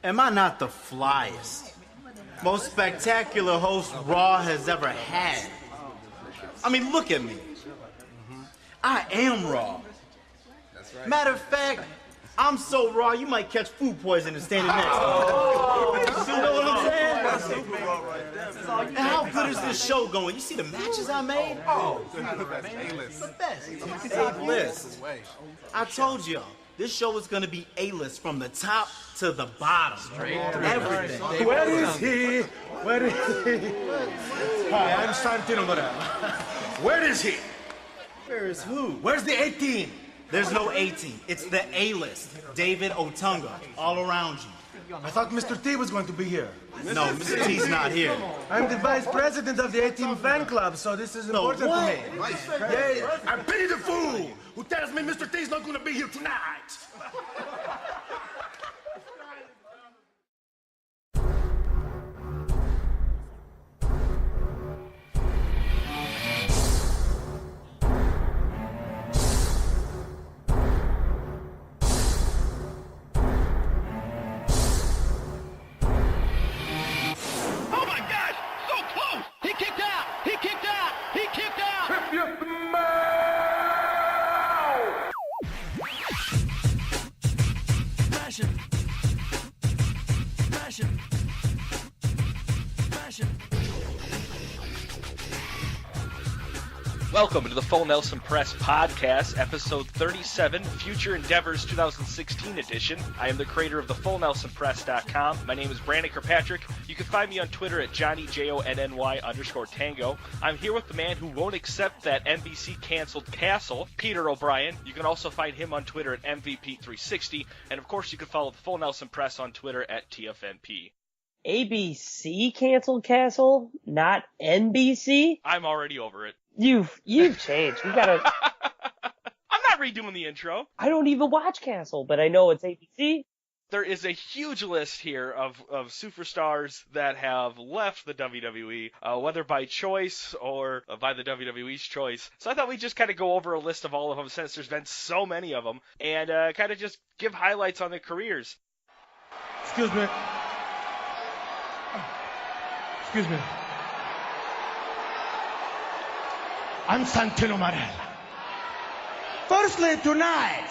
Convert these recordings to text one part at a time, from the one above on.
Am I not the flyest, most spectacular host Raw has ever had? I mean, look at me. I am Raw. That's right. Matter of fact, I'm so raw you might catch food poisoning standing next to me. You know what I'm saying? And how good is this show going? You see the matches I made? Oh, A-list. The best. A-list. I told y'all, this show is gonna be A-list from the top to the bottom. Everything. Where is he? Where is he? Hi, I'm Santino Marella. Where is he? Where is who? Where's the 18? There's no 18. It's the A-list. David Otunga, all around you. I thought Mr. T was going to be here. No, Mr. T's not here. I'm the vice president of the 18 fan club, so this is important what? to me. Yeah, I pity the fool who tells me Mr. T's not going to be here tonight. Welcome to the Full Nelson Press Podcast, episode 37, Future Endeavors 2016 edition. I am the creator of thefullnelsonpress.com. My name is Brandon Kirkpatrick. You can find me on Twitter at JohnnyJONNY_Tango. I'm here with the man who won't accept that NBC canceled Castle, Peter O'Brien. You can also find him on Twitter at MVP360. And of course, you can follow the Full Nelson Press on Twitter at TFNP. ABC canceled Castle, not NBC? I'm already over it. You've changed. We gotta. I'm not redoing the intro. I don't even watch Castle, but I know it's ABC. There is a huge list here of superstars that have left the WWE, whether by choice or by the WWE's choice. So I thought we'd just kind of go over a list of all of them since there's been so many of them, and kind of just give highlights on their careers. Excuse me. Excuse me. I'm Santino Marella. Firstly, tonight,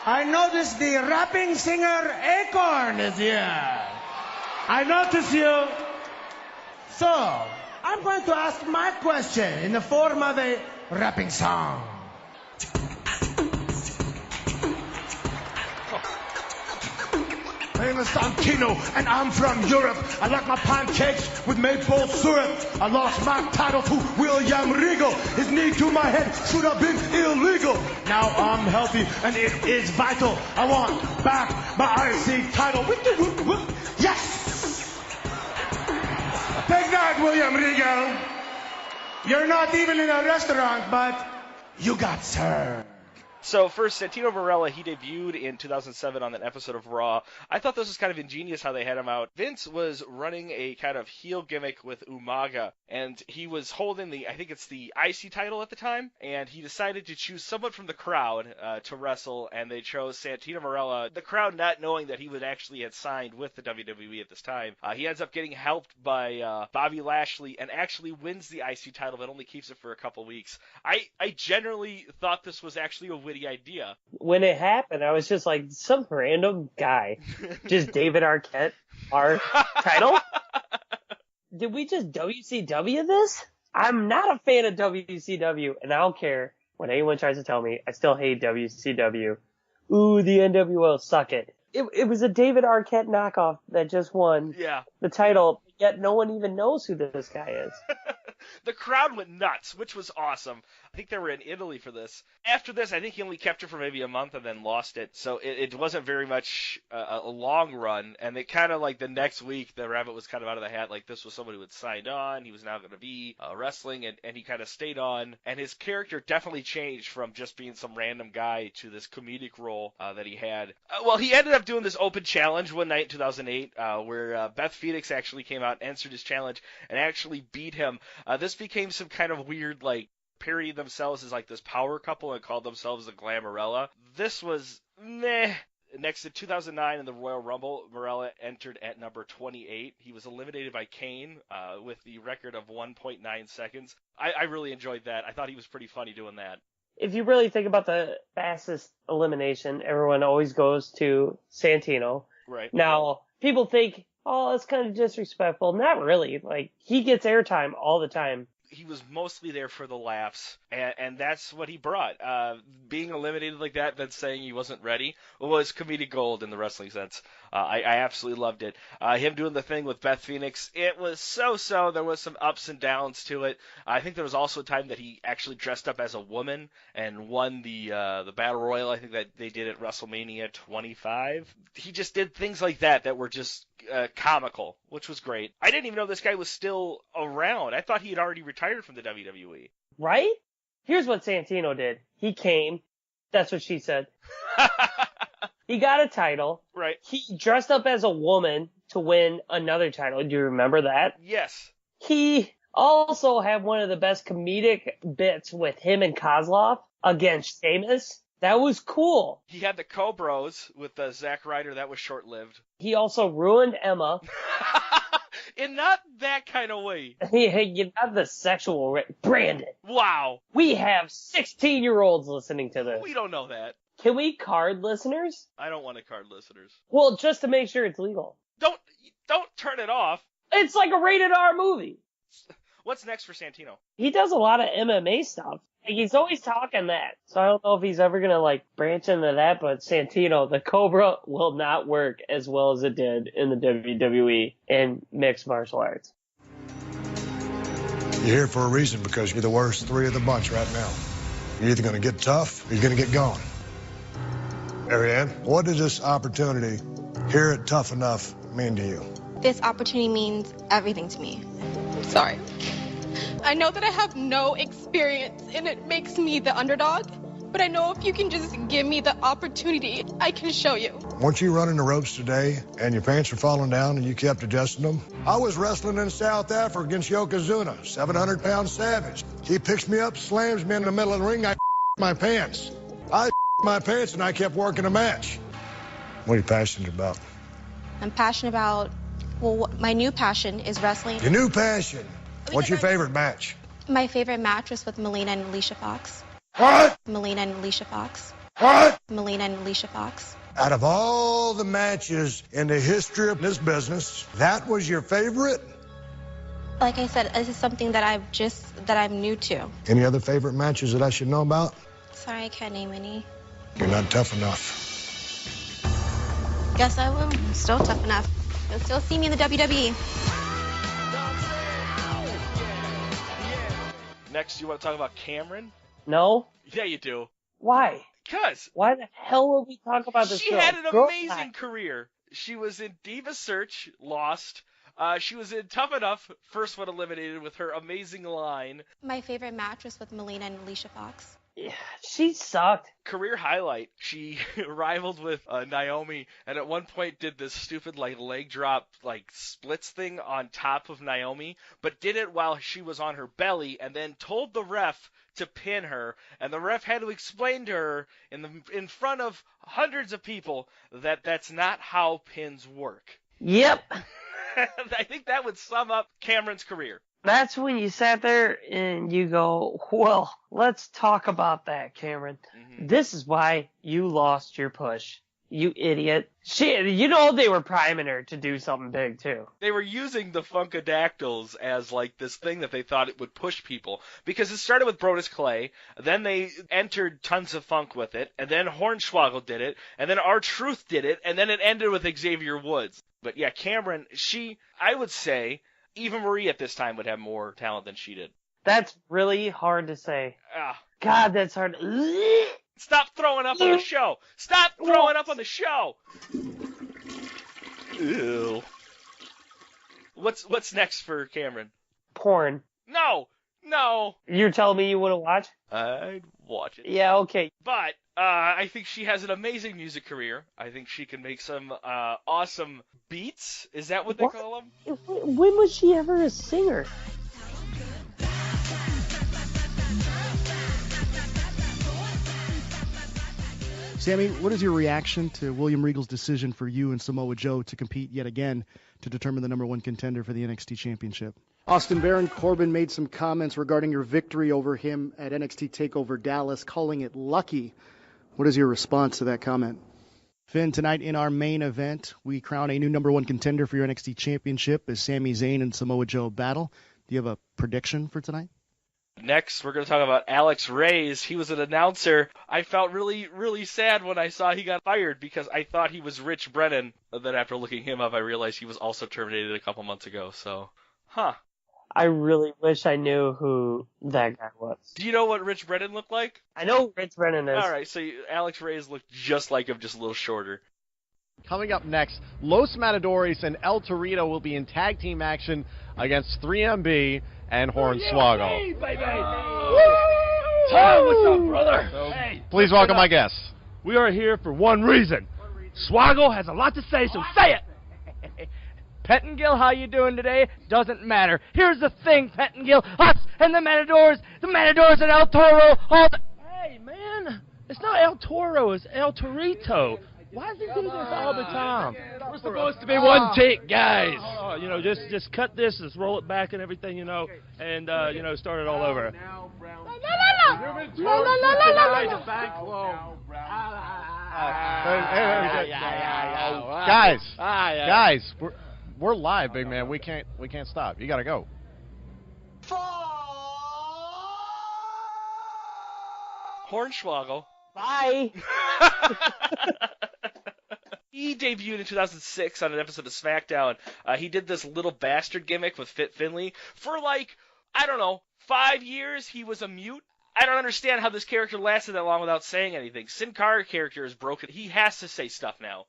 I noticed the rapping singer Acorn is here. I notice you. So, I'm going to ask my question in the form of a rapping song. My name is Santino, and I'm from Europe. I like my pancakes with maple syrup. I lost my title to William Regal. His knee to my head should have been illegal. Now I'm healthy, and it is vital. I want back my IC title. Yes! Take that, William Regal. You're not even in a restaurant, but you got served. So first, Santino Marella, he debuted in 2007 on an episode of Raw. I thought this was kind of ingenious how they had him out. Vince was running a kind of heel gimmick with Umaga, and he was holding I think it's the IC title at the time, and he decided to choose someone from the crowd to wrestle, and they chose Santino Marella, the crowd not knowing that he would actually had signed with the WWE at this time. He ends up getting helped by Bobby Lashley and actually wins the IC title, but only keeps it for a couple weeks. I generally thought this was actually a witty idea. When it happened, I was just like, some random guy. Just David Arquette, our title? Did we just WCW this? I'm not a fan of WCW, and I don't care what anyone tries to tell me. I still hate WCW. Ooh, the NWO, suck it. It was a David Arquette knockoff that just won the title, yet no one even knows who this guy is. The crowd went nuts, which was awesome. I think they were in Italy for this. After this, I think he only kept it for maybe a month and then lost it. So it wasn't very much a long run. And it kind of like the next week, the rabbit was kind of out of the hat. Like this was someone who had signed on. He was now going to be wrestling, and he kind of stayed on. And his character definitely changed from just being some random guy to this comedic role that he had. Well, he ended up doing this open challenge one night in 2008 where Beth Phoenix actually came out, answered his challenge, and actually beat him. This became some kind of weird, like, parodied themselves as like this power couple and called themselves the Glamarella. This was meh. Next, in 2009 in the Royal Rumble, Marella entered at number 28. He was eliminated by Kane with the record of 1.9 seconds. I really enjoyed that. I thought he was pretty funny doing that. If you really think about the fastest elimination, everyone always goes to Santino. Right. Now, people think, oh, that's kind of disrespectful. Not really. Like, he gets airtime all the time. He was mostly there for the laughs, and that's what he brought. Being eliminated like that, then saying he wasn't ready, was comedic gold in the wrestling sense. I absolutely loved it. Him doing the thing with Beth Phoenix, it was so-so. There was some ups and downs to it. I think there was also a time that he actually dressed up as a woman and won the Battle Royal. I think that they did at WrestleMania 25. He just did things like that were just comical, which was great. I didn't even know this guy was still around. I thought he had already retired from the WWE. Right? Here's what Santino did. He came. That's what she said. He got a title. Right. He dressed up as a woman to win another title. Do you remember that? Yes. He also had one of the best comedic bits with him and Kozlov against Sheamus. That was cool. He had the Cobras with Zack Ryder. That was short-lived. He also ruined Emma. In not that kind of way. You have the sexual... Brandon. Wow. We have 16-year-olds listening to this. We don't know that. Can we card listeners? I don't want to card listeners. Well, just to make sure it's legal. Don't turn it off. It's like a rated R movie. What's next for Santino? He does a lot of MMA stuff. Like, he's always talking that. So I don't know if he's ever going to, branch into that, but Santino, the Cobra will not work as well as it did in the WWE in mixed martial arts. You're here for a reason because you're the worst three of the bunch right now. You're either going to get tough or you're going to get going. Ariane, what does this opportunity here at Tough Enough mean to you? This opportunity means everything to me. I'm sorry. I know that I have no experience and it makes me the underdog, but I know if you can just give me the opportunity, I can show you. Weren't you running the ropes today and your pants were falling down and you kept adjusting them? I was wrestling in South Africa against Yokozuna, 700-pound savage. He picks me up, slams me in the middle of the ring, I my pants. I my pants and I kept working a match. What are you passionate about? I'm passionate about, my new passion is wrestling. Your new passion. What's your favorite match? My favorite match was with Melina and Alicia Fox. What? Melina and Alicia Fox. What? Melina and Alicia Fox. Out of all the matches in the history of this business, that was your favorite? Like I said, this is something that I'm new to. Any other favorite matches that I should know about? Sorry, I can't name any. You're not tough enough. Guess I will. I'm still tough enough. You'll still see me in the WWE. Next, you want to talk about Cameron? No? Yeah, you do. Why? Because Why the hell would we talk about this she girl? had an Girl amazing time. career. She was in Diva Search, lost. She was in Tough Enough, first one eliminated with her amazing line. My favorite match was with Melina and Alicia Fox. Yeah, she sucked. Career highlight, she rivaled with Naomi, and at one point did this stupid leg drop splits thing on top of Naomi, but did it while she was on her belly, and then told the ref to pin her, and the ref had to explain to her in front of hundreds of people that that's not how pins work. Yep. I think that would sum up Cameron's career. That's when you sat there and you go, well, let's talk about that, Cameron. Mm-hmm. This is why you lost your push. You idiot. You know they were priming her to do something big, too. They were using the Funkadactyls as, this thing that they thought it would push people. Because it started with Brodus Clay, then they entered Tons of Funk with it, and then Hornswoggle did it, and then R-Truth did it, and then it ended with Xavier Woods. But yeah, Cameron, I would say, Eva Marie at this time would have more talent than she did. That's really hard to say. God, that's hard. Stop throwing up on the show. Stop throwing up on the show. Ew. What's next for Cameron? Porn. No. You're telling me you wouldn't watch? I'd watch it. Yeah, okay. But I think she has an amazing music career. I think she can make some awesome beats. Is that what they call them? When was she ever a singer? Sammy, what is your reaction to William Regal's decision for you and Samoa Joe to compete yet again to determine the number one contender for the NXT Championship? Austin, Baron Corbin made some comments regarding your victory over him at NXT TakeOver Dallas, calling it lucky. What is your response to that comment? Finn, tonight in our main event, we crown a new number one contender for your NXT Championship as Sami Zayn and Samoa Joe battle. Do you have a prediction for tonight? Next, we're going to talk about Alex Reyes. He was an announcer. I felt really, really sad when I saw he got fired because I thought he was Rich Brennan. And then after looking him up, I realized he was also terminated a couple months ago. So, I really wish I knew who that guy was. Do you know what Rich Brennan looked like? I know who Rich Brennan is. All right, so Alex Reyes looked just like him, just a little shorter. Coming up next, Los Matadores and El Torito will be in tag team action against 3MB and Hornswoggle. Tom, what's up, brother? Hey, please welcome my guests. We are here for one reason. Swoggle has a lot to say, so say it. Pettingill, how you doing today? Doesn't matter. Here's the thing, Pettingill, us and the Matadors and El Toro, all the... Hey, man, it's not El Toro, it's El Torito. Why does he do this all the time? We're supposed to be one take, guys. Just cut this, just roll it back and everything, and, start it all over. Guys, we're live, big man. We can't stop. You gotta go. Hornswoggle. Bye. He debuted in 2006 on an episode of SmackDown. He did this little bastard gimmick with Fit Finlay. For 5 years, he was a mute. I don't understand how this character lasted that long without saying anything. Sin Cara character is broken. He has to say stuff now.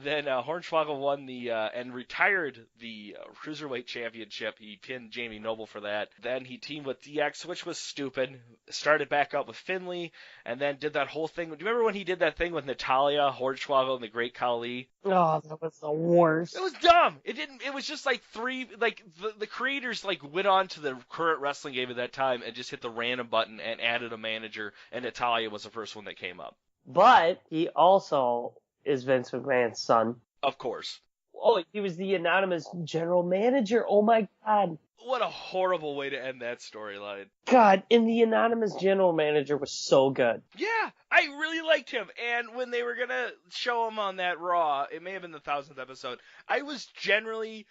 Then Hornswoggle won and retired the Cruiserweight Championship. He pinned Jamie Noble for that. Then he teamed with DX, which was stupid. Started back up with Finlay, and then did that whole thing. Do you remember when he did that thing with Natalya, Hornswoggle, and the Great Khali? Oh, that was the worst. It was dumb. It was just the creators went on to the current wrestling game at that time and just hit the random button and added a manager, and Natalya was the first one that came up. But he also is Vince McMahon's son. Of course. Oh, he was the anonymous general manager. Oh my God. What a horrible way to end that storyline. God, and the anonymous general manager was so good. Yeah, I really liked him. And when they were going to show him on that Raw, it may have been the 1000th episode, I was generally,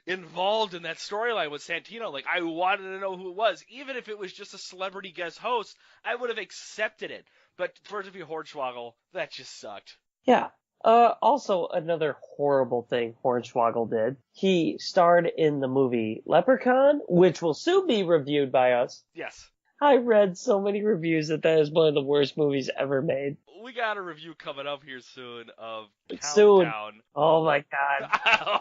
involved in that storyline with Santino. I wanted to know who it was. Even if it was just a celebrity guest host, I would have accepted it. But for it to be Hornswoggle, that just sucked. Yeah. Also, another horrible thing Hornswoggle did. He starred in the movie Leprechaun, which will soon be reviewed by us. Yes. I read so many reviews that is one of the worst movies ever made. We got a review coming up here soon of Countdown. Soon. Oh my God.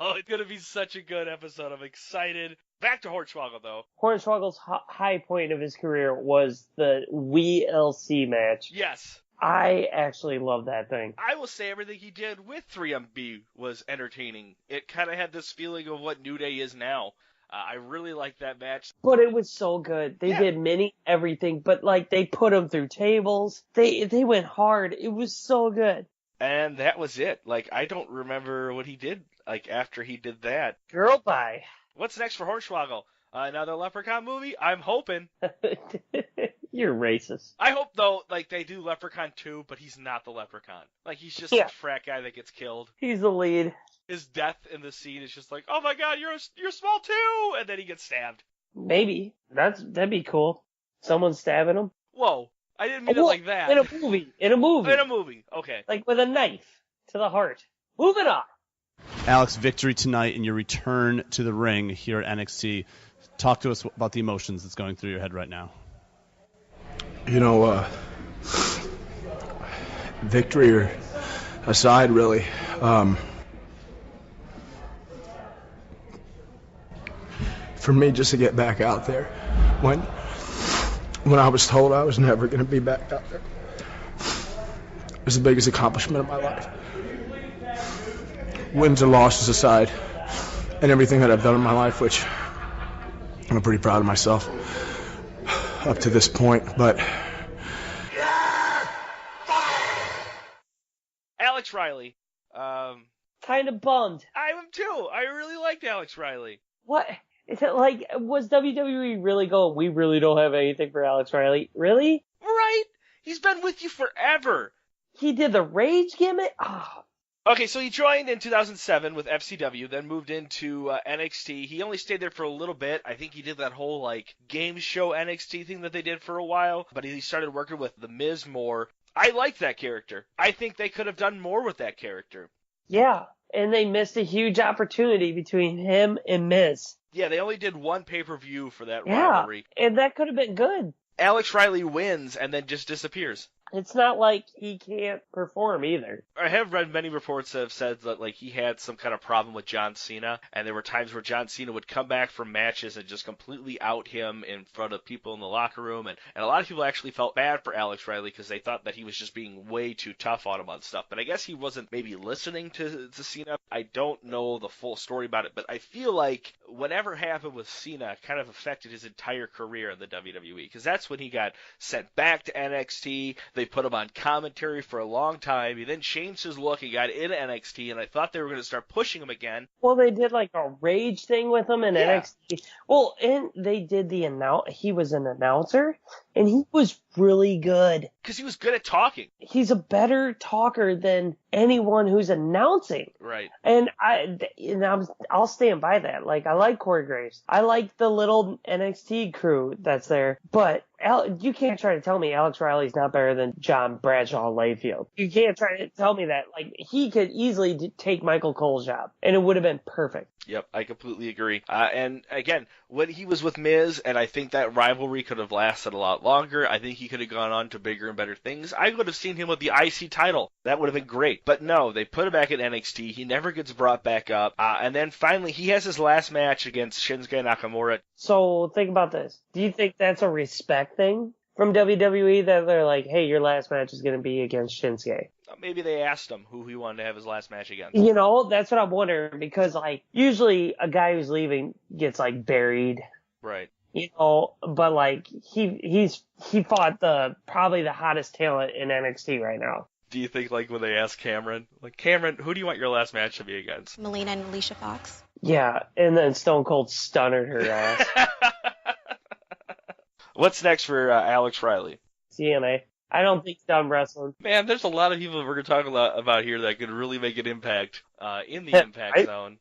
Oh, it's going to be such a good episode. I'm excited. Back to Hornswoggle, though. Hornswoggle's high point of his career was the WeLC match. Yes. I actually love that thing. I will say everything he did with 3MB was entertaining. It kind of had this feeling of what New Day is now. I really liked that match. But it was so good. They did mini everything, but they put them through tables. They went hard. It was so good. And that was it. I don't remember what he did, after he did that. Girl, bye. What's next for Hornswoggle? Another Leprechaun movie? I'm hoping. You're racist. I hope, though, they do Leprechaun 2, but he's not the Leprechaun. He's just a frat guy that gets killed. He's the lead. His death in the scene is just oh my God, you're small too! And then he gets stabbed. Maybe. That'd be cool. Someone stabbing him. Whoa. I didn't mean it like that. In a movie. In a movie. Okay. With a knife to the heart. Moving on. Alex, victory tonight in your return to the ring here at NXT. Talk to us about the emotions that's going through your head right now. Victory or aside, really. For me, just to get back out there, when I was told I was never going to be back out there, it was the biggest accomplishment of my life. Wins and losses aside, and everything that I've done in my life, which I'm pretty proud of myself up to this point, but kind of bummed. I am too. I really liked Alex Riley. What? Is it like, was WWE really going, we really don't have anything for Alex Riley? Really? Right? He's been with you forever. He did the Rage gimmick? Oh. Okay, so he joined in 2007 with FCW, then moved into NXT. He only stayed there for a little bit. I think he did that whole, like, game show NXT thing that they did for a while, but he started working with The Miz more. I liked that character. I think they could have done more with that character. Yeah, and they missed a huge opportunity between him and Miz. Yeah, they only did one pay-per-view for that rivalry. Yeah, and that could have been good. Alex Riley wins and then just disappears. It's not like he can't perform either. I have read many reports that have said that like he had some kind of problem with John Cena, and there were times where John Cena would come back from matches and just completely out him in front of people in the locker room, and a lot of people actually felt bad for Alex Riley because they thought that he was just being way too tough on him on stuff. But I guess he wasn't maybe listening to Cena. I don't know the full story about it, but I feel like whatever happened with Cena kind of affected his entire career in the WWE, because that's when he got sent back to NXT. They put him on commentary for a long time. He then changed his look and got in NXT, and I thought they were going to start pushing him again. Well, they did like a Rage thing with him in NXT. Well, and they did he was an announcer, and he was really good. Because he was good at talking. He's a better talker than anyone who's announcing. Right. And I'll stand by that. Like, I like Corey Graves. I like the little NXT crew that's there. But you can't try to tell me Alex Riley's not better than John Bradshaw Layfield. You can't try to tell me that. Like, he could easily take Michael Cole's job, and it would have been perfect. Yep, I completely agree. And again, when he was with Miz, and I think that rivalry could have lasted a lot longer. I think he could have gone on to bigger and better things. I would have seen him with the IC title. That would have been great. But no, they put him back at NXT. He never gets brought back up. And then finally, he has his last match against Shinsuke Nakamura. So think about this. Do you think that's a respect thing from WWE, that they're like, hey, your last match is going to be against Shinsuke? Maybe they asked him who he wanted to have his last match against. You know, that's what I'm wondering, because, like, usually a guy who's leaving gets, like, buried. Right. You know, but, like, he fought probably the hottest talent in NXT right now. Do you think, like, when they asked Cameron, like, Cameron, who do you want your last match to be against? Melina and Alicia Fox. Yeah, and then Stone Cold stunnered her ass. What's next for Alex Riley? CNA. I don't think he's done wrestling. Man, there's a lot of people that we're going to talk about here that could really make an impact in the Impact Zone.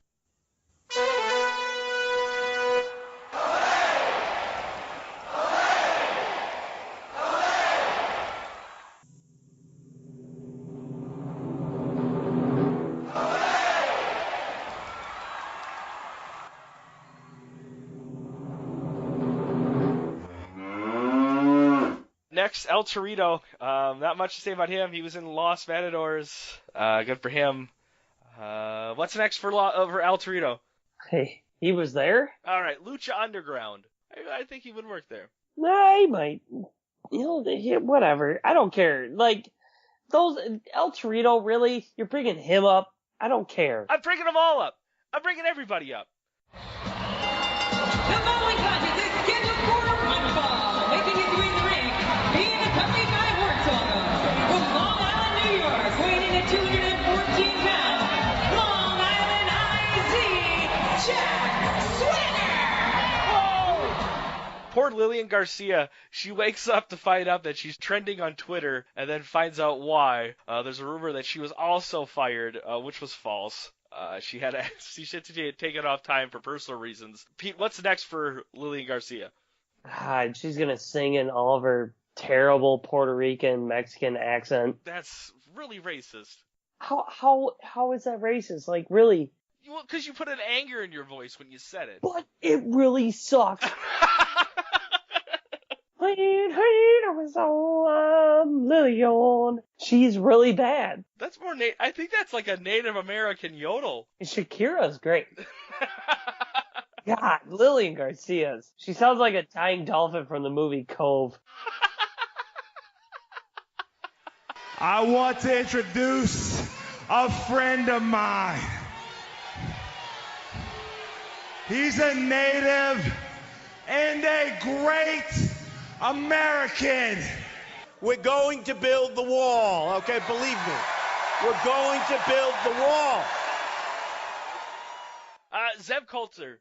Next, El Torito. Not much to say about him. He was in Los Matadors. Good for him. What's next for El Torito? Hey, he was there? All right, Lucha Underground. I think he would work there. Nah, he might. You know, whatever. I don't care. Like, those El Torito, really? You're bringing him up? I don't care. I'm bringing them all up. I'm bringing everybody up. The following contest is scheduled for one fall, making his way in the ring, being accompanied by Hornswoggle. From Long Island, New York, weighing in at 214 pounds, Long Island IZ, Jack Swagger! Whoa! Poor Lillian Garcia. She wakes up to find out that she's trending on Twitter and then finds out why. There's a rumor that she was also fired, which was false. She had taken off time for personal reasons. Pete, what's next for Lillian Garcia? God, she's gonna sing in all of her terrible Puerto Rican Mexican accent. That's really racist. How is that racist? Like, really? Well, because you put an anger in your voice when you said it. But it really sucks. Lillian. She's really bad. That's more I think that's like a Native American yodel. Shakira's great. God, Lillian Garcia's. She sounds like a dying dolphin from the movie Cove. I want to introduce a friend of mine. He's a native and a great American. We're going to build the wall, okay? Believe me. We're going to build the wall. Zeb Colter.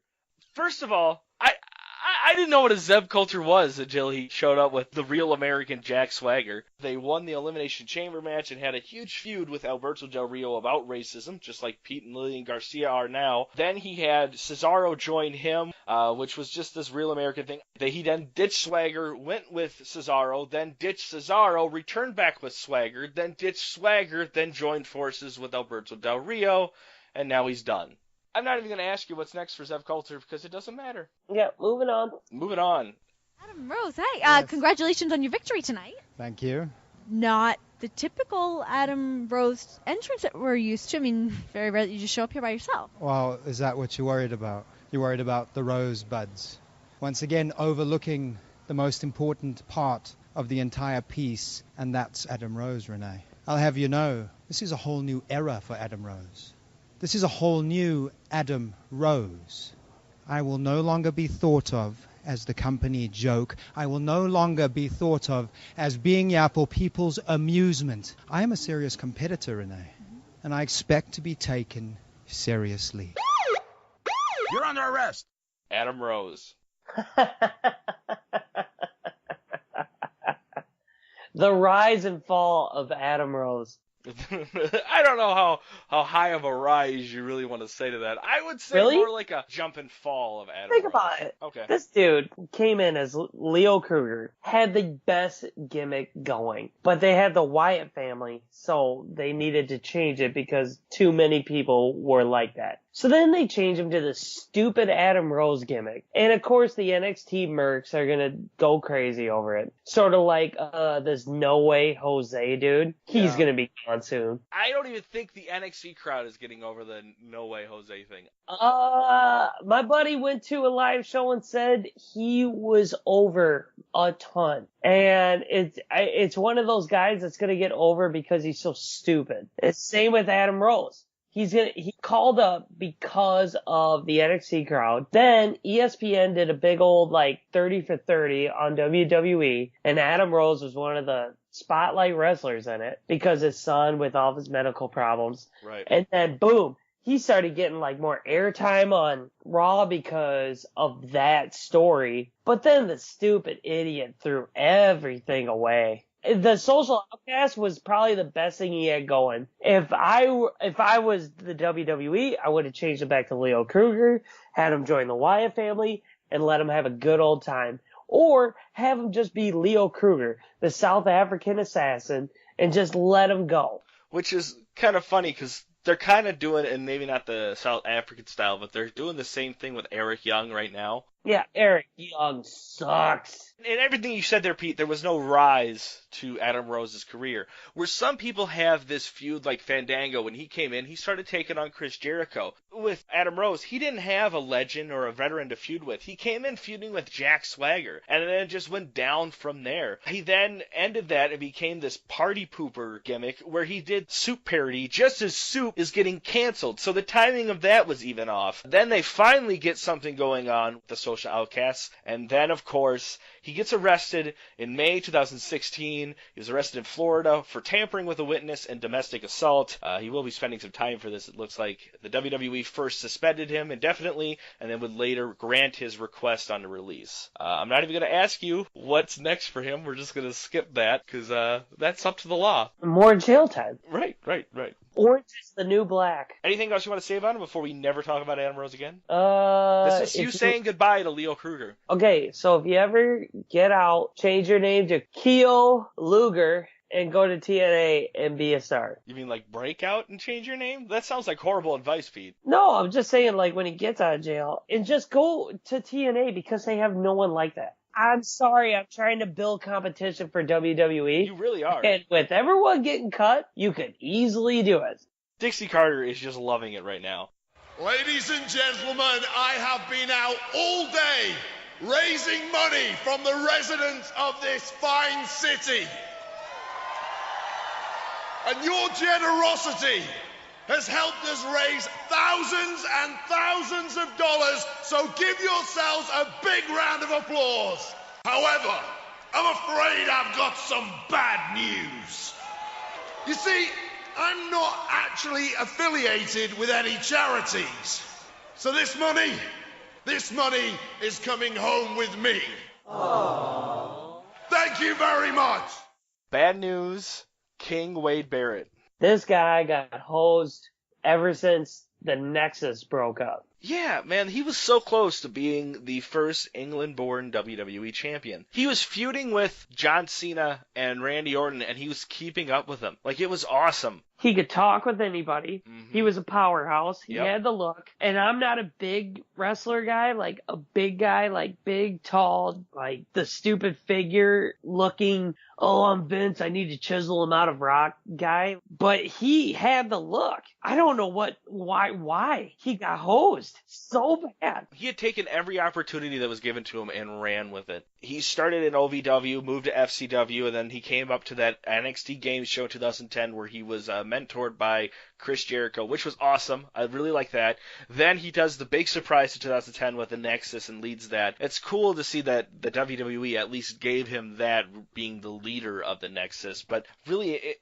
First of all, I didn't know what a Zeb Colter was until he showed up with the real American Jack Swagger. They won the Elimination Chamber match and had a huge feud with Alberto Del Rio about racism, just like Pete and Lillian Garcia are now. Then he had Cesaro join him, which was just this real American thing. He then ditched Swagger, went with Cesaro, then ditched Cesaro, returned back with Swagger, then ditched Swagger, then joined forces with Alberto Del Rio, and now he's done. I'm not even going to ask you what's next for Zeb Colter because it doesn't matter. Yeah, moving on. Moving on. Adam Rose, hey, congratulations on your victory tonight. Thank you. Not the typical Adam Rose entrance that we're used to. I mean, very rarely you just show up here by yourself. Well, is that what you're worried about? You're worried about the rosebuds. Once again, overlooking the most important part of the entire piece, and that's Adam Rose, Renee. I'll have you know, this is a whole new era for Adam Rose. This is a whole new Adam Rose. I will no longer be thought of as the company joke. I will no longer be thought of as being here for people's amusement. I am a serious competitor, Renee, and I expect to be taken seriously. You're under arrest. Adam Rose. The rise and fall of Adam Rose. I don't know how high of a rise you really want to say to that. I would say more like a jump and fall of Adam Think Rose. about it. Okay. This dude came in as Leo Kruger, had the best gimmick going, but they had the Wyatt family, so they needed to change it because too many people were like that. So then they changed him to the stupid Adam Rose gimmick. And of course the NXT mercs are gonna go crazy over it. Sort of like this No Way Jose dude. He's gonna be gone soon. I don't even think the NXT crowd is getting over the No Way Jose thing. My buddy went to a live show and said he was over a ton. And it's one of those guys that's gonna get over because he's so stupid. It's same with Adam Rose. He called up because of the NXT crowd. Then ESPN did a big old 30 for 30 on WWE, and Adam Rose was one of the spotlight wrestlers in it because his son with all of his medical problems. Right. And then boom, he started getting more airtime on Raw because of that story. But then the stupid idiot threw everything away. The Social Outcast was probably the best thing he had going. If I was the WWE, I would have changed it back to Leo Kruger, had him join the Wyatt family, and let him have a good old time. Or have him just be Leo Kruger, the South African assassin, and just let him go. Which is kind of funny because they're kind of doing, and maybe not the South African style, but they're doing the same thing with Eric Young right now. Yeah, Eric Young sucks. In everything you said there, Pete, there was no rise to Adam Rose's career. Where some people have this feud like Fandango, when he came in, he started taking on Chris Jericho. With Adam Rose, he didn't have a legend or a veteran to feud with. He came in feuding with Jack Swagger, and then it just went down from there. He then ended that and became this party pooper gimmick where he did Soup parody just as Soup is getting canceled. So the timing of that was even off. Then they finally get something going on with the Social Outcasts, and then, of course, he gets arrested in May 2016. He was arrested in Florida for tampering with a witness and domestic assault. He will be spending some time for this. It looks like the WWE first suspended him indefinitely and then would later grant his request on the release. I'm not even going to ask you what's next for him. We're just going to skip that because that's up to the law. More jail time. Right. Orange is the new black. Anything else you want to say about him before we never talk about Adam Rose again? This is you saying goodbye to Leo Kruger. Okay, so if you ever get out, change your name to Keo Luger and go to TNA and be a star. You mean break out and change your name? That sounds like horrible advice, Pete. No, I'm just saying when he gets out of jail, and just go to TNA because they have no one like that. I'm sorry, I'm trying to build competition for WWE. You really are. And with everyone getting cut, you could easily do it. Dixie Carter is just loving it right now. Ladies and gentlemen, I have been out all day raising money from the residents of this fine city. And your generosity has helped us raise thousands and thousands of dollars, so give yourselves a big round of applause. However, I'm afraid I've got some bad news. You see, I'm not actually affiliated with any charities. So this money is coming home with me. Aww. Thank you very much. Bad news, King Wade Barrett. This guy got hosed ever since the Nexus broke up. Yeah, man, he was so close to being the first England-born WWE champion. He was feuding with John Cena and Randy Orton, and he was keeping up with them. Like, it was awesome. He could talk with anybody. Mm-hmm. He was a powerhouse. He had the look. And I'm not a big wrestler guy, like a big guy, like big, tall, like the stupid figure looking, oh, I'm Vince, I need to chisel him out of rock guy. But he had the look. I don't know why he got hosed so bad. He had taken every opportunity that was given to him and ran with it. He started in OVW, moved to FCW, and then he came up to that NXT Game Show 2010 where he was mentored by Chris Jericho, which was awesome. I really like that. Then he does the big surprise in 2010 with the Nexus and leads that. It's cool to see that the WWE at least gave him that, being the leader of the Nexus, but really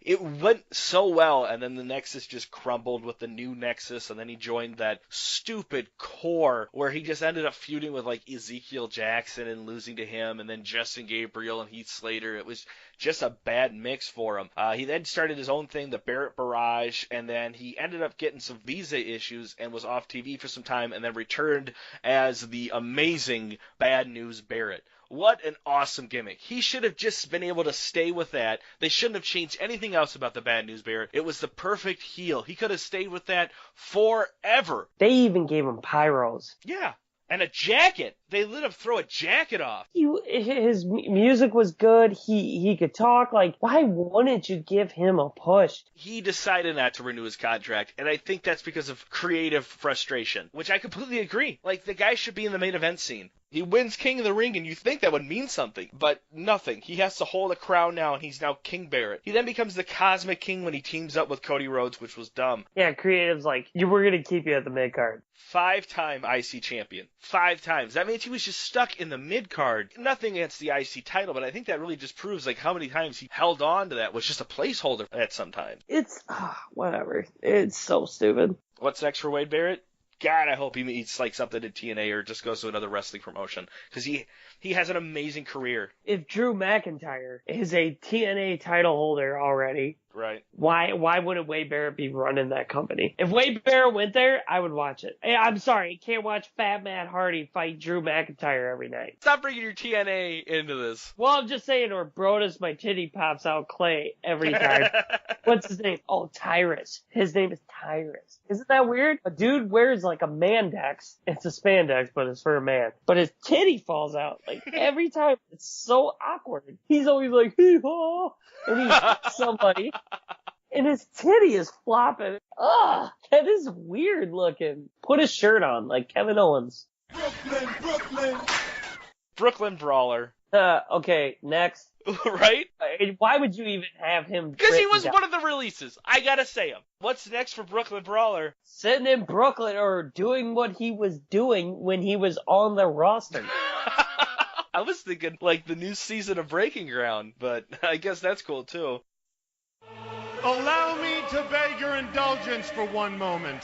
it went so well, and then the Nexus just crumbled with the new Nexus, and then he joined that stupid core where he just ended up feuding with like Ezekiel Jackson and losing to him, and then Justin Gabriel and Heath Slater. It was just a bad mix for him. He then started his own thing, the Barrett Barrage, and then he ended up getting some visa issues and was off TV for some time, and then returned as the amazing Bad News Barrett. What an awesome gimmick. He should have just been able to stay with that. They shouldn't have changed anything else about the Bad News Barrett. It was the perfect heel. He could have stayed with that forever. They even gave him pyros. Yeah. And a jacket. They let him throw a jacket off. His music was good. He could talk. Like, why wouldn't you give him a push? He decided not to renew his contract, and I think that's because of creative frustration, which I completely agree. Like, the guy should be in the main event scene. He wins King of the Ring, and you think that would mean something, but nothing. He has to hold a crown now, and he's now King Barrett. He then becomes the Cosmic King when he teams up with Cody Rhodes, which was dumb. Yeah, creative's like, we're going to keep you at the mid-card. 5-time IC champion. 5 times. That means he was just stuck in the mid-card. Nothing against the IC title, but I think that really just proves like how many times he held on to that was just a placeholder at some time. It's, whatever. It's so stupid. What's next for Wade Barrett? God, I hope he meets like something in TNA or just goes to another wrestling promotion, because he has an amazing career. If Drew McIntyre is a TNA title holder already, right? Why wouldn't Wade Barrett be running that company? If Wade Barrett went there, I would watch it. I'm sorry, you can't watch Fat Matt Hardy fight Drew McIntyre every night. Stop bringing your TNA into this. Well, I'm just saying, or Brodus, my titty pops out Clay every time. What's his name? Oh, Tyrus. His name is Tyrus. Isn't that weird? A dude wears like a mandex. It's a spandex, but it's for a man. But his titty falls out like every time. It's so awkward. He's always like, hee-haw, and he hits somebody, and his titty is flopping. Ugh, that is weird looking. Put a shirt on like Kevin Owens. Brooklyn Brawler. Okay, next. Right? Why would you even have him? Because he was one of the releases. I gotta say him. What's next for Brooklyn Brawler? Sitting in Brooklyn or doing what he was doing when he was on the roster. I was thinking like the new season of Breaking Ground, but I guess that's cool too. Allow me to beg your indulgence for one moment.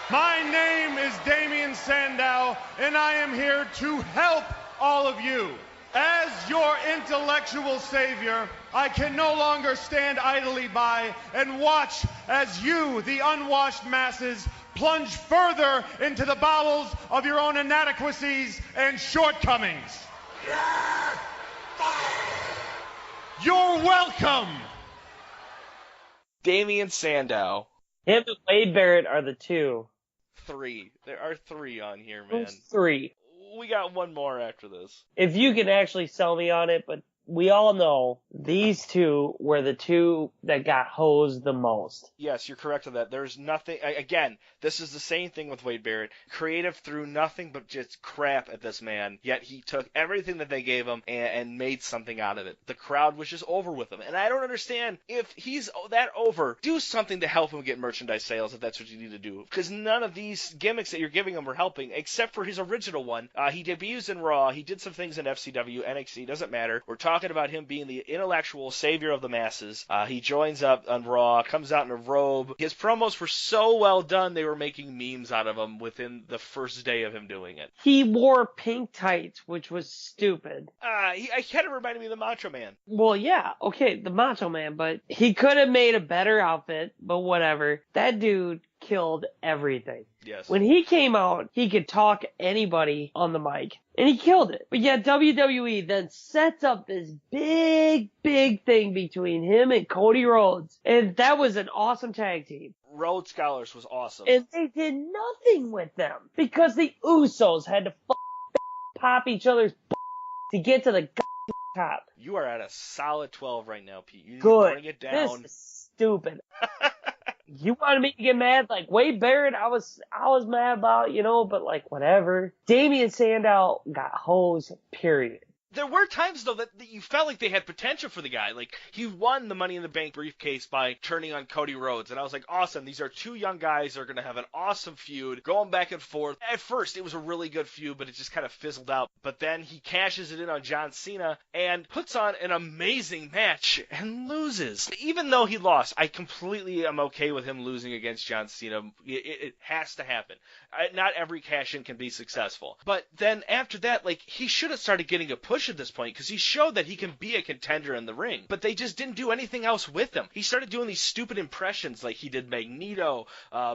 My name is Damien Sandow, and I am here to help all of you. As your intellectual savior, I can no longer stand idly by and watch as you, the unwashed masses, plunge further into the bowels of your own inadequacies and shortcomings. You're welcome! Damien Sandow. Him and Wade Barrett are the two. 3. There are 3 on here, man. Who's 3? We got one more after this. If you can actually sell me on it, but we all know these two were the two that got hosed the most. Yes, you're correct on that. There's nothing, again, this is the same thing with Wade Barrett. Creative threw nothing but just crap at this man, yet he took everything that they gave him and made something out of it. The crowd was just over with him. And I don't understand, if he's that over, do something to help him get merchandise sales if that's what you need to do. Because none of these gimmicks that you're giving him are helping, except for his original one. He debuts in Raw, he did some things in FCW, NXT, doesn't matter. We're talking talking about him being the intellectual savior of the masses. He joins up on Raw, comes out in a robe. His promos were so well done, they were making memes out of him within the first day of him doing it. He wore pink tights, which was stupid. He kind of reminded me of the Macho Man. Well, yeah, okay, the Macho Man, but he could have made a better outfit, but whatever. That dude killed everything. Yes. When he came out, he could talk anybody on the mic, and he killed it. But yet WWE then sets up this big thing between him and Cody Rhodes, and that was an awesome tag team. Rhodes Scholars was awesome. And they did nothing with them because the Usos had to pop each other's to get to the top. You are at a solid 12 right now, Pete. You need Good. to bring it down. This is stupid. You wanted me to get mad? Like, Wade Barrett, I was mad about, but like, whatever. Damien Sandow got hosed, period. There were times, though, that you felt like they had potential for the guy. Like, he won the Money in the Bank briefcase by turning on Cody Rhodes. And I was like, awesome. These are two young guys. They're going to have an awesome feud, going back and forth. At first, it was a really good feud, but it just kind of fizzled out. But then he cashes it in on John Cena and puts on an amazing match and loses. Even though he lost, I completely am okay with him losing against John Cena. It has to happen. Not every cash-in can be successful. But then after that, like, he should have started getting a push at this point because he showed that he can be a contender in the ring. But they just didn't do anything else with him. He started doing these stupid impressions like he did Magneto,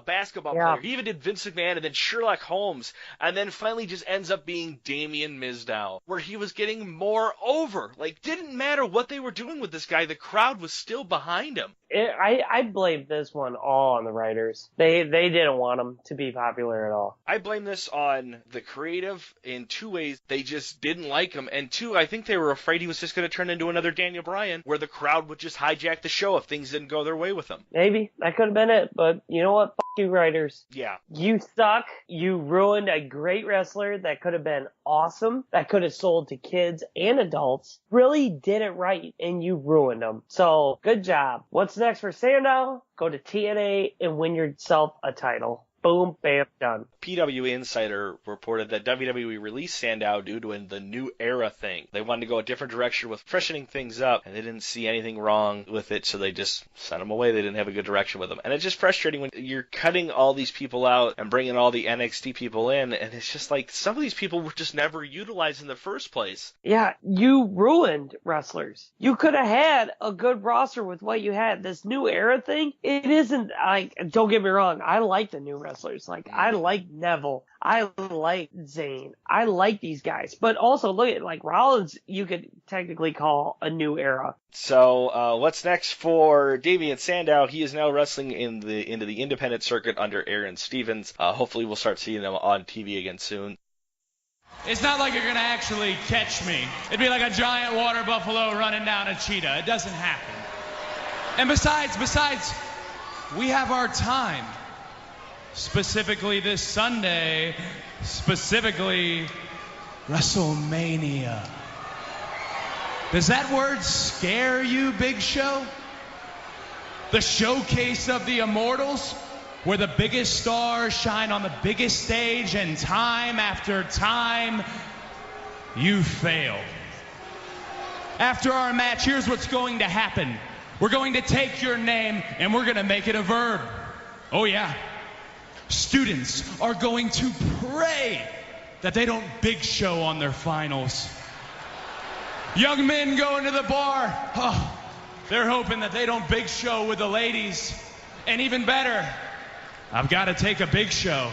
basketball player. He even did Vince McMahon and then Sherlock Holmes. And then finally just ends up being Damien Mizdow, where he was getting more over. Like, didn't matter what they were doing with this guy. The crowd was still behind him. I blame this one all on the writers. They didn't want him to be popular at all. I blame this on the creative in two ways. They just didn't like him. And two, I think they were afraid he was just going to turn into another Daniel Bryan, where the crowd would just hijack the show if things didn't go their way with him. Maybe. That could have been it. But you know what? F*** you, writers. Yeah. You suck. You ruined a great wrestler that could have been awesome, that could have sold to kids and adults. Really did it right, and you ruined them. So, good job. What's next for Sandow? Go to TNA and win yourself a title. Boom, bam, done. PW Insider reported that WWE released Sandow due to the new era thing. They wanted to go a different direction with freshening things up, and they didn't see anything wrong with it, so they just sent him away. They didn't have a good direction with him. And it's just frustrating when you're cutting all these people out and bringing all the NXT people in, and it's just like some of these people were just never utilized in the first place. Yeah, you ruined wrestlers. You could have had a good roster with what you had. This new era thing, it isn't like, don't get me wrong, I like the new wrestlers. Like, I like Neville. I like Zayn. I like these guys. But also, look at, like, Rollins, you could technically call a new era. So, what's next for Damien Sandow? He is now wrestling into the independent circuit under Aaron Stevens. Hopefully we'll start seeing him on TV again soon. It's not like you're going to actually catch me. It'd be like a giant water buffalo running down a cheetah. It doesn't happen. And besides, we have our time. Specifically this Sunday, specifically WrestleMania. Does that word scare you, Big Show? The showcase of the immortals, where the biggest stars shine on the biggest stage, and time after time, you failed. After our match, here's what's going to happen. We're going to take your name and we're going to make it a verb. Oh yeah. Students are going to pray that they don't Big Show on their finals. Young men go into the bar. They're hoping that they don't Big Show with the ladies. And even better, I've got to take a Big Show.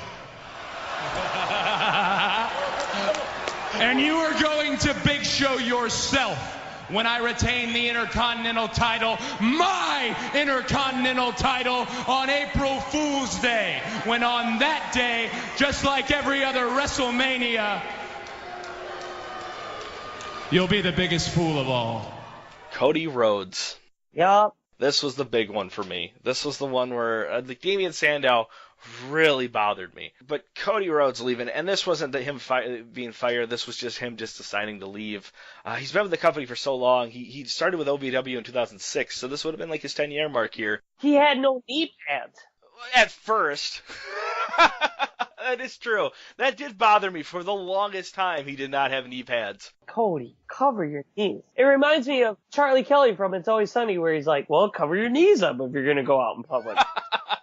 And you are going to Big Show yourself when I retain the Intercontinental title, my Intercontinental title, on April Fool's Day. When on that day, just like every other WrestleMania, you'll be the biggest fool of all. Cody Rhodes. Yup. This was the big one for me. This was the one where Damien Sandow really bothered me. But Cody Rhodes leaving, and this wasn't him being fired. This was just him just deciding to leave. He's been with the company for so long. He started with OVW in 2006, so this would have been like his 10-year mark here. He had no knee pads. At first. That is true. That did bother me. For the longest time, he did not have knee pads. Cody, cover your knees. It reminds me of Charlie Kelly from It's Always Sunny, where he's like, well, cover your knees up if you're going to go out in public.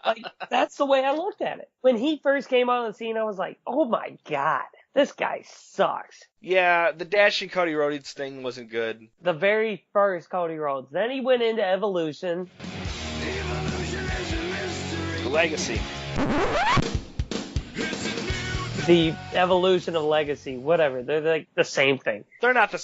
Like, that's the way I looked at it. When he first came on the scene, I was like, oh my God, this guy sucks. Yeah, the dashing Cody Rhodes thing wasn't good. The very first Cody Rhodes. Then he went into Evolution. Legacy. The Evolution of Legacy, whatever. They're like the same thing. They're not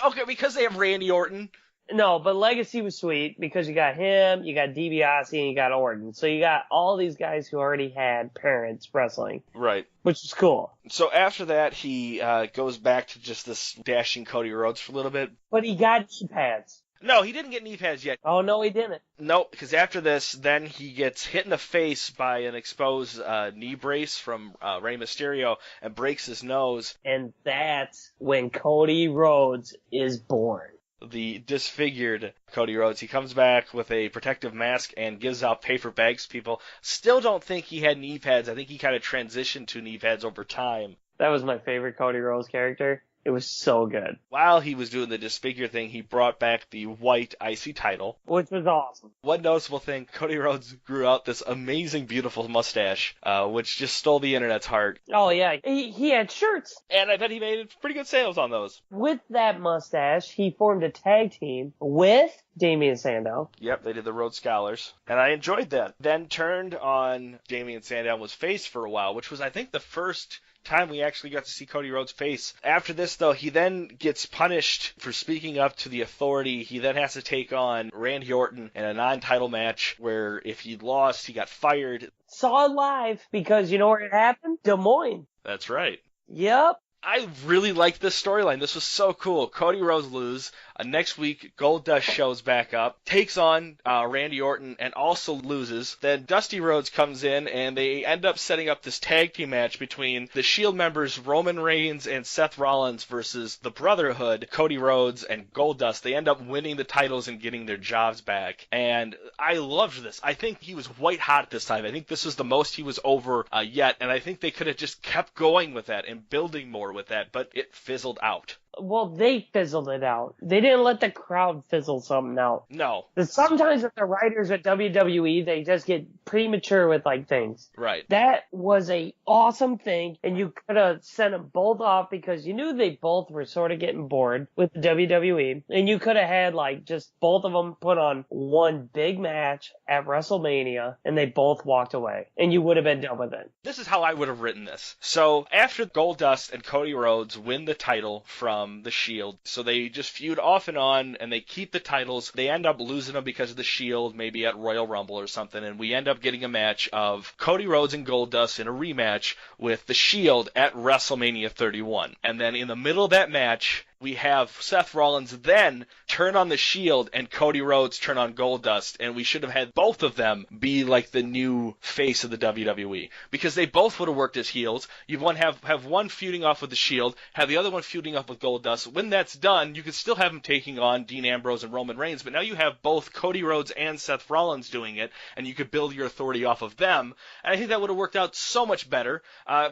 okay, because they have Randy Orton. No, but Legacy was sweet because you got him, you got DiBiase, and you got Orton. So you got all these guys who already had parents wrestling. Right. Which is cool. So after that, he goes back to just this dashing Cody Rhodes for a little bit. But he got knee pads. No, he didn't get knee pads yet. Oh, no, he didn't. No, because after this, then he gets hit in the face by an exposed knee brace from Rey Mysterio and breaks his nose. And that's when Cody Rhodes is born. The disfigured Cody Rhodes. He comes back with a protective mask and gives out paper bags to people. Still don't think he had knee pads. I think he kind of transitioned to knee pads over time. That was my favorite Cody Rhodes character. It was so good. While he was doing the disfigure thing, he brought back the white IC title. Which was awesome. One noticeable thing, Cody Rhodes grew out this amazing, beautiful mustache, which just stole the internet's heart. Oh, yeah. He had shirts. And I bet he made pretty good sales on those. With that mustache, he formed a tag team with Damien Sandow. Yep, they did the Rhodes Scholars. And I enjoyed that. Then turned on Damien Sandow and was face for a while, which was, I think, the first time we actually got to see Cody Rhodes face. After this, though, he then gets punished for speaking up to the authority. He then has to take on Randy Orton in a non-title match where if he lost, he got fired. Saw it live because you know where it happened? Des Moines. That's right. Yep. I really liked this storyline. This was so cool. Cody Rhodes lose. Next week, Goldust shows back up, takes on Randy Orton, and also loses. Then Dusty Rhodes comes in, and they end up setting up this tag team match between the Shield members Roman Reigns and Seth Rollins versus the Brotherhood, Cody Rhodes and Goldust. They end up winning the titles and getting their jobs back. And I loved this. I think he was white hot this time. I think this was the most he was over yet, and I think they could have just kept going with that and building more with that, but it fizzled out. Well, they fizzled it out. They didn't let the crowd fizzle something out. No. Sometimes with the writers at WWE, they just get premature with like things. Right. That was a awesome thing, and you could have sent them both off because you knew they both were sort of getting bored with the WWE, and you could have had like just both of them put on one big match at WrestleMania, and they both walked away, and you would have been done with it. This is how I would have written this. So after Goldust and Cody Rhodes win the title from the Shield, so they just feud off and on, and they keep the titles. They end up losing them because of the Shield, maybe at Royal Rumble or something, and we end up getting a match of Cody Rhodes and Goldust in a rematch with the Shield at WrestleMania 31. And then in the middle of that match, we have Seth Rollins then turn on the Shield and Cody Rhodes turn on Goldust, and we should have had both of them be like the new face of the WWE, because they both would have worked as heels. You want to have one feuding off with the Shield, have the other one feuding off with Goldust. When that's done, you could still have them taking on Dean Ambrose and Roman Reigns, but now you have both Cody Rhodes and Seth Rollins doing it, and you could build your authority off of them. And I think that would have worked out so much better,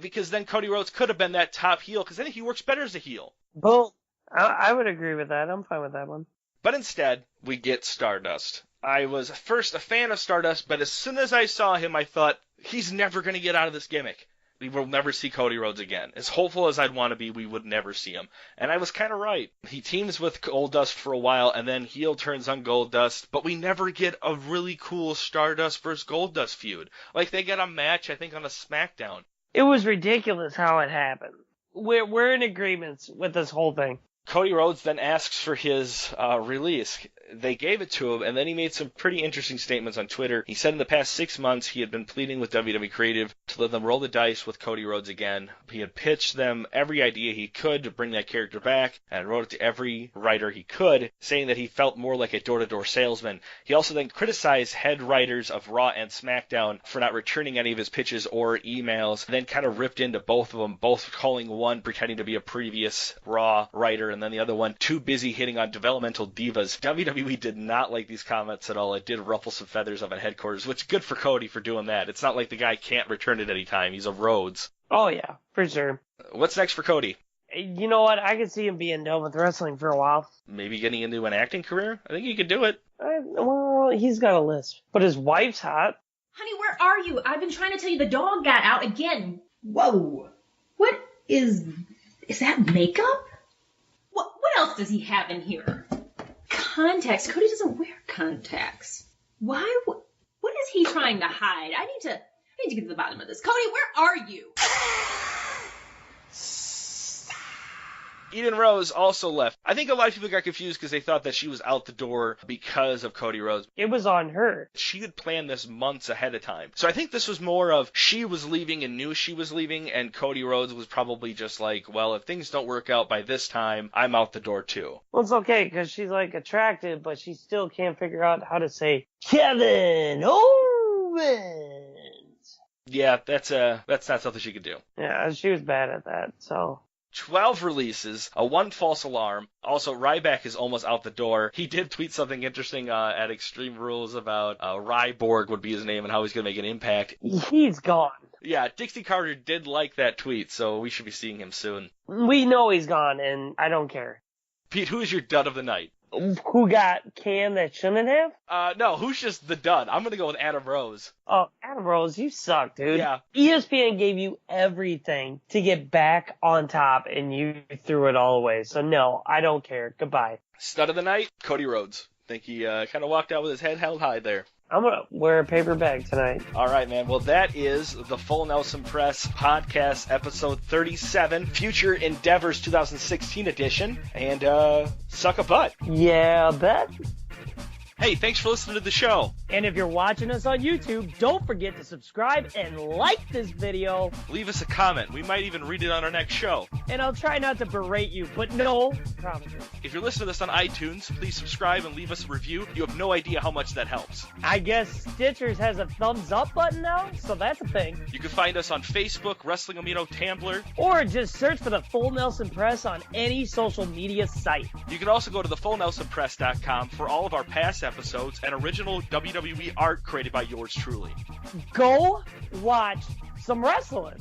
because then Cody Rhodes could have been that top heel, because I think he works better as a heel. Boom. I would agree with that. I'm fine with that one. But instead, we get Stardust. I was first a fan of Stardust, but as soon as I saw him, I thought, he's never going to get out of this gimmick. We will never see Cody Rhodes again. As hopeful as I'd want to be, we would never see him. And I was kind of right. He teams with Goldust for a while, and then heel turns on Goldust, but we never get a really cool Stardust versus Goldust feud. Like, they get a match, I think, on a SmackDown. It was ridiculous how it happened. We're in agreement with this whole thing. Cody Rhodes then asks for his release. They gave it to him, and then he made some pretty interesting statements on Twitter. He said in the past 6 months he had been pleading with WWE Creative to let them roll the dice with Cody Rhodes again. He had pitched them every idea he could to bring that character back, and wrote it to every writer he could, saying that he felt more like a door-to-door salesman. He also then criticized head writers of Raw and SmackDown for not returning any of his pitches or emails, then kind of ripped into both of them, both calling one pretending to be a previous Raw writer and then the other one, too busy hitting on developmental divas. WWE did not like these comments at all. It did ruffle some feathers up at headquarters, which good for Cody for doing that. It's not like the guy can't return at any time. He's a Rhodes. Oh, yeah, for sure. What's next for Cody? You know what? I could see him being done with wrestling for a while. Maybe getting into an acting career? I think he could do it. Well, he's got a list. But his wife's hot. Honey, where are you? I've been trying to tell you the dog got out again. Whoa. What is that makeup? What else does he have in here? Contacts. Cody doesn't wear contacts. Why? What is he trying to hide? I need to get to the bottom of this. Cody, where are you? Eden Rose also left. I think a lot of people got confused because they thought that she was out the door because of Cody Rhodes. It was on her. She had planned this months ahead of time. So I think this was more of she was leaving and knew she was leaving, and Cody Rhodes was probably just like, well, if things don't work out by this time, I'm out the door too. Well, it's okay because she's like attractive, but she still can't figure out how to say Kevin Owens. Yeah, that's not something she could do. Yeah, she was bad at that, so... 12 releases, one false alarm. Also, Ryback is almost out the door. He did tweet something interesting at Extreme Rules about Ryborg would be his name and how he's going to make an impact. He's gone. Yeah, Dixie Carter did like that tweet, so we should be seeing him soon. We know he's gone, and I don't care. Pete, who is your dud of the night? Who got canned that shouldn't have? No, who's just the dud? I'm going to go with Adam Rose. Oh, Adam Rose, you suck, dude. Yeah. ESPN gave you everything to get back on top, and you threw it all away. So, no, I don't care. Goodbye. Stud of the night, Cody Rhodes. I think he kind of walked out with his head held high there. I'm going to wear a paper bag tonight. All right, man. Well, that is the Full Nelson Press Podcast, episode 37, Future Endeavors 2016 edition. And suck a butt. Yeah, bet. Hey, thanks for listening to the show. And if you're watching us on YouTube, don't forget to subscribe and like this video. Leave us a comment. We might even read it on our next show. And I'll try not to berate you, but no promises. If you're listening to this on iTunes, please subscribe and leave us a review. You have no idea how much that helps. I guess Stitchers has a thumbs up button now, so that's a thing. You can find us on Facebook, Wrestling Amino, Tumblr. Or just search for the Full Nelson Press on any social media site. You can also go to thefullnelsonpress.com for all of our past episodes and original WWE art created by yours truly. Go watch some wrestling.